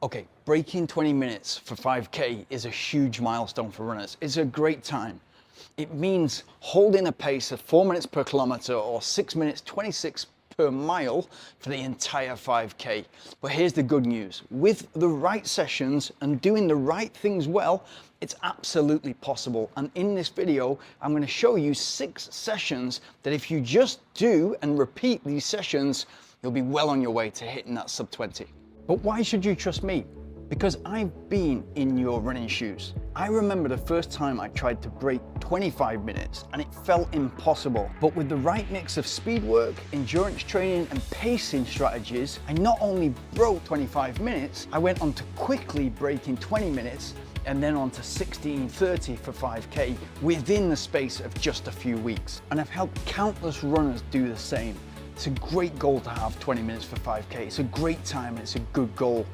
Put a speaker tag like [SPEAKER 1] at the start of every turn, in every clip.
[SPEAKER 1] Okay, breaking 20 minutes for 5K is a huge milestone for runners. It's a great time. It means holding a pace of 4 minutes per kilometer or 6 minutes 26 per mile for the entire 5K. But here's the good news. With the right sessions and doing the right things well, it's absolutely possible. And in this video, I'm going to show you 6 sessions that if you just do and repeat these sessions, you'll be well on your way to hitting that sub 20. But why should you trust me? Because I've been in your running shoes. I remember the first time I tried to break 25 minutes and it felt impossible. But with the right mix of speed work, endurance training and pacing strategies, I not only broke 25 minutes, I went on to quickly breaking 20 minutes and then on to 16:30 for 5K within the space of just a few weeks. And I've helped countless runners do the same. It's a great goal to have 20 minutes for 5K. It's a great time and it's a good goal.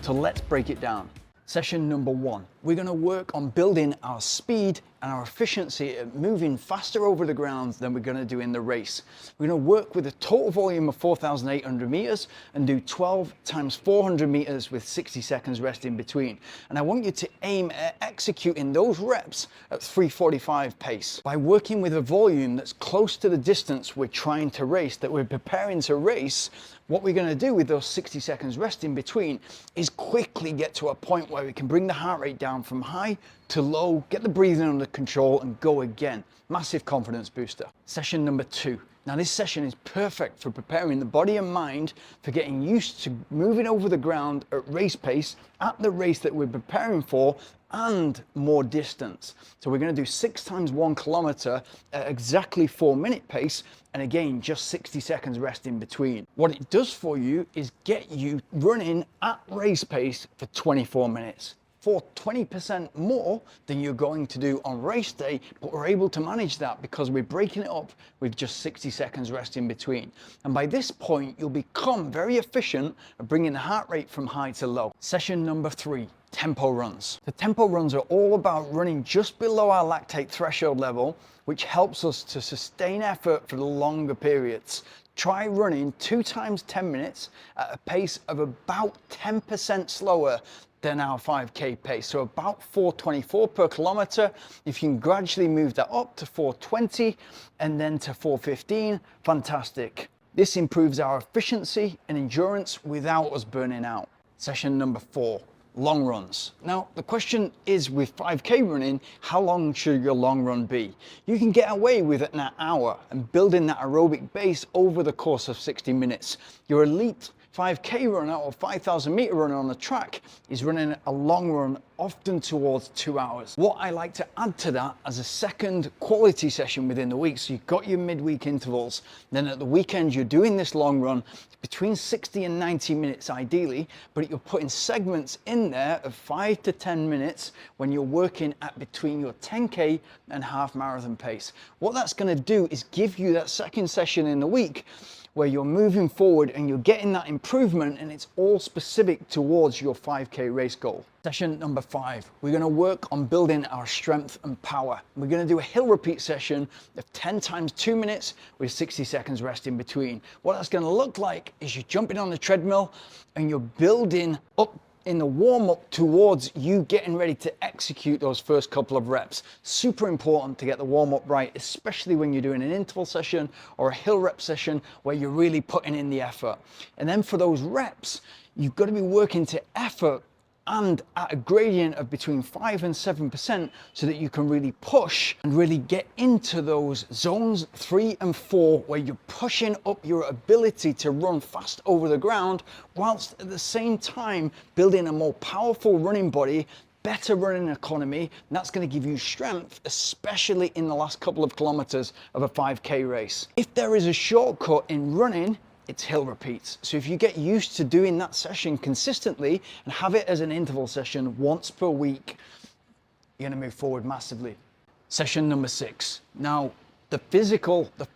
[SPEAKER 1] So let's break it down. Session number 1, we're going to work on building our speed and our efficiency at moving faster over the ground than we're going to do in the race. We're going to work with a total volume of 4,800 meters and do 12 times 400 meters with 60 seconds rest in between. And I want you to aim at executing those reps at 3:45 pace. By working with a volume that's close to the distance we're trying to race, that we're preparing to race, what we're going to do with those 60 seconds rest in between is quickly get to a point where we can bring the heart rate down from high to low, get the breathing under control and go again. Massive confidence booster. Session number 2. Now this session is perfect for preparing the body and mind for getting used to moving over the ground at race pace at the race that we're preparing for and more distance. So we're going to do 6 times 1 kilometer at exactly 4-minute pace and again just 60 seconds rest in between. What it does for you is get you running at race pace for 24 minutes. For 20% more than you're going to do on race day, but we're able to manage that because we're breaking it up with just 60 seconds rest in between. And by this point, you'll become very efficient at bringing the heart rate from high to low. Session number 3, tempo runs. The tempo runs are all about running just below our lactate threshold level, which helps us to sustain effort for the longer periods. Try running 2 times 10 minutes at a pace of about 10% slower than our 5K pace, so about 4:24 per kilometer. If you can gradually move that up to 4:20 and then to 4:15, fantastic. This improves our efficiency and endurance without us burning out. Session number 4, long runs. Now the question is, with 5K running, how long should your long run be? You can get away with it in an hour and building that aerobic base over the course of 60 minutes. Your elite 5K runner or 5,000 meter runner on the track is running a long run often towards 2 hours. What I like to add to that as a second quality session within the week, so you've got your midweek intervals, then at the weekend you're doing this long run between 60 and 90 minutes ideally, but you're putting segments in there of 5 to 10 minutes when you're working at between your 10K and half marathon pace. What that's going to do is give you that second session in the week where you're moving forward and you're getting that improvement, and it's all specific towards your 5K race goal. Session number 5, we're going to work on building our strength and power. We're going to do a hill repeat session of 10 times 2 minutes with 60 seconds rest in between. What that's going to look like is you're jumping on the treadmill and you're building up in the warm-up towards you getting ready to execute those first couple of reps. Super important to get the warm-up right, especially when you're doing an interval session or a hill rep session where you're really putting in the effort. And then for those reps, you've got to be working to effort and at a gradient of between 5 and 7% so that you can really push and really get into those zones 3 and 4 where you're pushing up your ability to run fast over the ground whilst at the same time building a more powerful running body, better running economy, and that's going to give you strength, especially in the last couple of kilometers of a 5K race. If there is a shortcut in running, it's hill repeats. So if you get used to doing that session consistently and have it as an interval session once per week, you're going to move forward massively. Session number 6. Now, the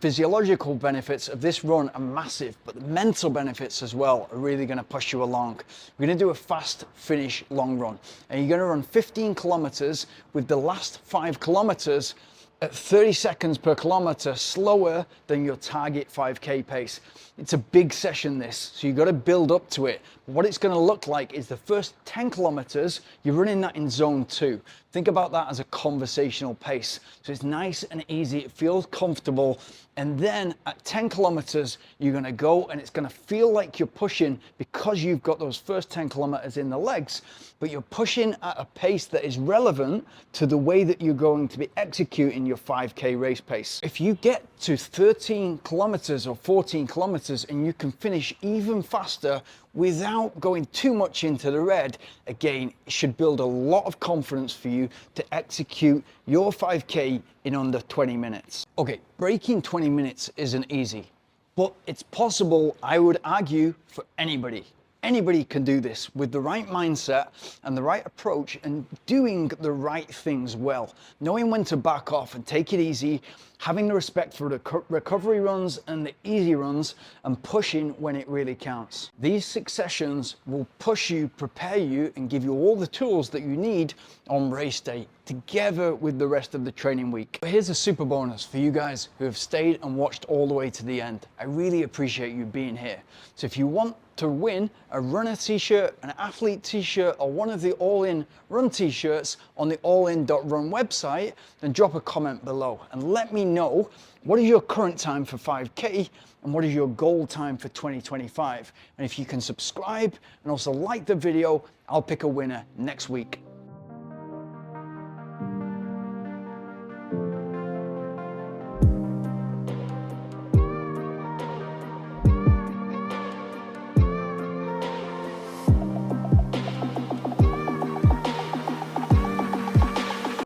[SPEAKER 1] physiological benefits of this run are massive, but the mental benefits as well are really going to push you along. We're going to do a fast finish long run, and you're going to run 15 kilometers with the last 5 kilometers at 30 seconds per kilometer slower than your target 5K pace. It's a big session this, so you've got to build up to it. What it's going to look like is the first 10 kilometers, you're running that in zone 2. Think about that as a conversational pace. So it's nice and easy, it feels comfortable. And then at 10 kilometers, you're going to go and it's going to feel like you're pushing because you've got those first 10 kilometers in the legs, but you're pushing at a pace that is relevant to the way that you're going to be executing your 5K race pace. If you get to 13 kilometers or 14 kilometers and you can finish even faster without going too much into the red, again, it should build a lot of confidence for you to execute your 5K in under 20 minutes. Okay, breaking 20 minutes isn't easy, but it's possible, I would argue, for anybody. Anybody can do this with the right mindset and the right approach and doing the right things well. Knowing when to back off and take it easy, having the respect for the recovery runs and the easy runs, and pushing when it really counts. These 6 sessions will push you, prepare you, and give you all the tools that you need on race day, together with the rest of the training week. But here's a super bonus for you guys who have stayed and watched all the way to the end. I really appreciate you being here. So if you want to win a runner t-shirt, an athlete t-shirt, or one of the all-in run t-shirts on the allin.run website, then drop a comment below and let me know what is your current time for 5K and what is your goal time for 2025. And if you can subscribe and also like the video, I'll pick a winner next week.